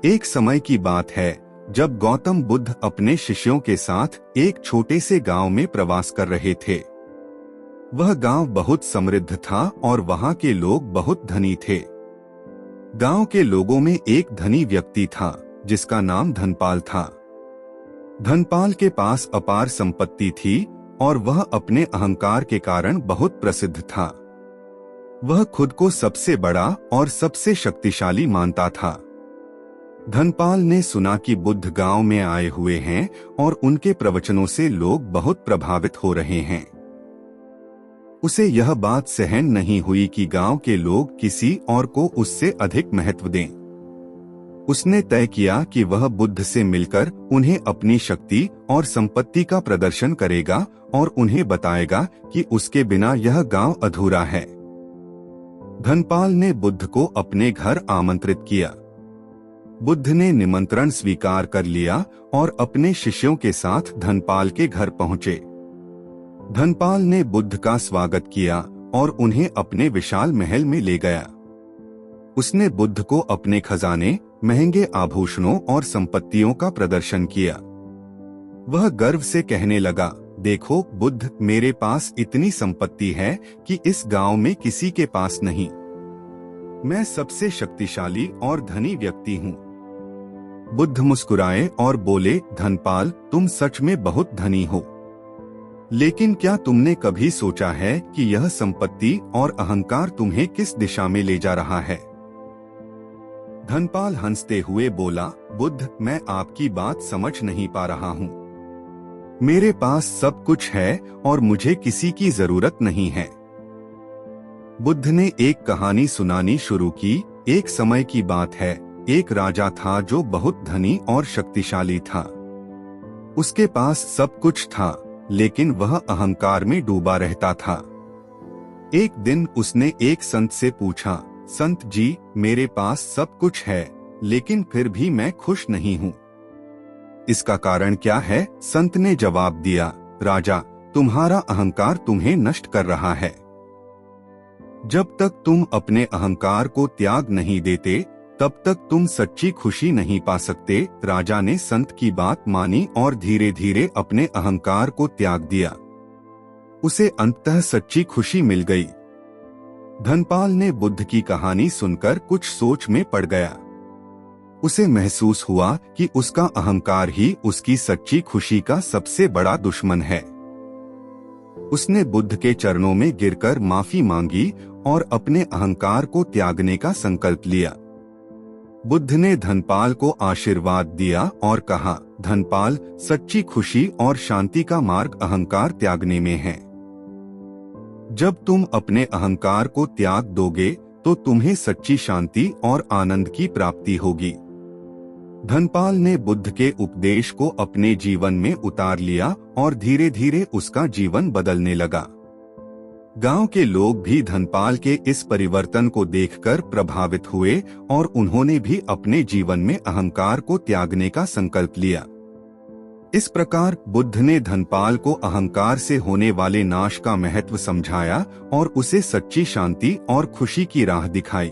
एक समय की बात है जब गौतम बुद्ध अपने शिष्यों के साथ एक छोटे से गांव में प्रवास कर रहे थे। वह गांव बहुत समृद्ध था और वहां के लोग बहुत धनी थे। गांव के लोगों में एक धनी व्यक्ति था जिसका नाम धनपाल था। धनपाल के पास अपार संपत्ति थी और वह अपने अहंकार के कारण बहुत प्रसिद्ध था। वह खुद को सबसे बड़ा और सबसे शक्तिशाली मानता था। धनपाल ने सुना कि बुद्ध गांव में आए हुए हैं और उनके प्रवचनों से लोग बहुत प्रभावित हो रहे हैं। उसे यह बात सहन नहीं हुई कि गांव के लोग किसी और को उससे अधिक महत्व दें। उसने तय किया कि वह बुद्ध से मिलकर उन्हें अपनी शक्ति और संपत्ति का प्रदर्शन करेगा और उन्हें बताएगा कि उसके बिना यह गांव अधूरा है। धनपाल ने बुद्ध को अपने घर आमंत्रित किया। बुद्ध ने निमंत्रण स्वीकार कर लिया और अपने शिष्यों के साथ धनपाल के घर पहुंचे। धनपाल ने बुद्ध का स्वागत किया और उन्हें अपने विशाल महल में ले गया। उसने बुद्ध को अपने खजाने, महंगे आभूषणों और संपत्तियों का प्रदर्शन किया। वह गर्व से कहने लगा, देखो बुद्ध, मेरे पास इतनी संपत्ति है कि इस गांव में किसी के पास नहीं। मैं सबसे शक्तिशाली और धनी व्यक्ति हूँ। बुद्ध मुस्कुराए और बोले, धनपाल, तुम सच में बहुत धनी हो, लेकिन क्या तुमने कभी सोचा है कि यह संपत्ति और अहंकार तुम्हें किस दिशा में ले जा रहा है? धनपाल हंसते हुए बोला, बुद्ध, मैं आपकी बात समझ नहीं पा रहा हूँ। मेरे पास सब कुछ है और मुझे किसी की जरूरत नहीं है। बुद्ध ने एक कहानी सुनानी शुरू की। एक समय की बात है, एक राजा था जो बहुत धनी और शक्तिशाली था। उसके पास सब कुछ था, लेकिन वह अहंकार में डूबा रहता था। एक दिन उसने एक संत से पूछा, संत जी, मेरे पास सब कुछ है, लेकिन फिर भी मैं खुश नहीं हूँ। इसका कारण क्या है? संत ने जवाब दिया, राजा, तुम्हारा अहंकार तुम्हें नष्ट कर रहा है। जब तक तुम अपने अहंकार को त्याग नहीं देते, तब तक तुम सच्ची खुशी नहीं पा सकते। राजा ने संत की बात मानी और धीरे धीरे अपने अहंकार को त्याग दिया। उसे अंततः सच्ची खुशी मिल गई। धनपाल ने बुद्ध की कहानी सुनकर कुछ सोच में पड़ गया। उसे महसूस हुआ कि उसका अहंकार ही उसकी सच्ची खुशी का सबसे बड़ा दुश्मन है। उसने बुद्ध के चरणों में गिरकर माफी मांगी और अपने अहंकार को त्यागने का संकल्प लिया। बुद्ध ने धनपाल को आशीर्वाद दिया और कहा, धनपाल, सच्ची खुशी और शांति का मार्ग अहंकार त्यागने में है। जब तुम अपने अहंकार को त्याग दोगे तो तुम्हें सच्ची शांति और आनंद की प्राप्ति होगी। धनपाल ने बुद्ध के उपदेश को अपने जीवन में उतार लिया और धीरे धीरे उसका जीवन बदलने लगा। गांव के लोग भी धनपाल के इस परिवर्तन को देखकर प्रभावित हुए और उन्होंने भी अपने जीवन में अहंकार को त्यागने का संकल्प लिया। इस प्रकार बुद्ध ने धनपाल को अहंकार से होने वाले नाश का महत्व समझाया और उसे सच्ची शांति और खुशी की राह दिखाई।